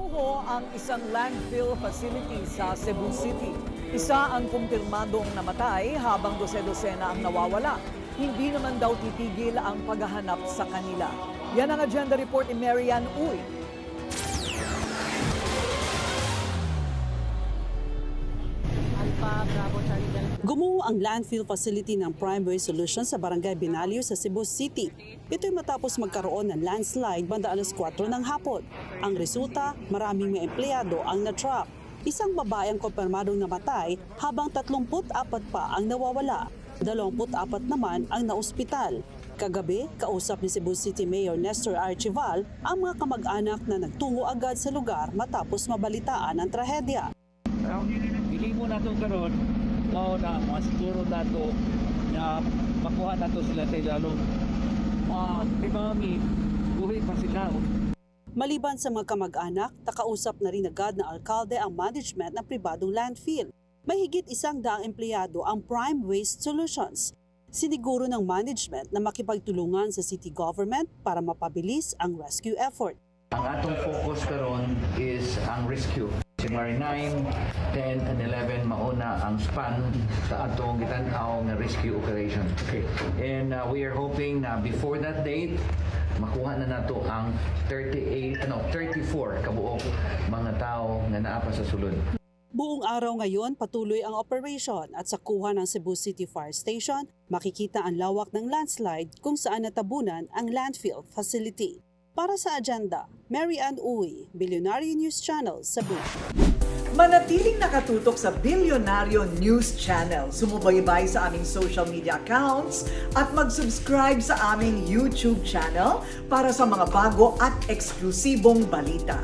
Gumuho ang isang landfill facility sa Cebu City. Isa ang kumpirmadong namatay habang dose-dosena ang nawawala. Hindi naman daw titigil ang paghahanap sa kanila. Yan ang agenda report ni Marian Uy. Gumuho ang landfill facility ng Prime Waste Solutions sa Barangay Binalio sa Cebu City. Ito'y matapos magkaroon ng landslide banda alas 4 ng hapon. Ang resulta, maraming mga empleyado ang na-trap. Isang babae ang kumpirmadong namatay habang 34 pa ang nawawala. 24 naman ang naospital. Kagabi, kausap ni Cebu City Mayor Nestor Archival ang mga kamag-anak na nagtungo agad sa lugar matapos mabalitaan ang trahedya. Hindi mo na ito karon, mao na masiguro na ito na makuha na ito sila sa ilalong. Mami, buhay pa sila. Maliban sa mga kamag-anak, nakausap na rin agad ng alkalde ang management ng pribadong landfill. May higit 100 empleyado ang Prime Waste Solutions. Siniguro ng management na makipagtulungan sa city government para mapabilis ang rescue effort. Ang atong focus karon is ang rescue. January 9, 10, and 11 mauna ang span sa atong gitanaw nga rescue operation. Okay. And we are hoping na before that date makuha na nato ang 34 kabuok mga tao nga naa pa sa sulod. Buong araw ngayon patuloy ang operation at sa kuha ng Cebu City Fire Station makikita ang lawak ng landslide kung saan natabunan ang landfill facility. Para sa agenda, Marian Uy, Billionaire News Channel, Cebu. Manatiling nakatutok sa Billionario News Channel. Sumubaybay sa aming social media accounts at mag-subscribe sa aming YouTube channel para sa mga bago at eksklusibong balita.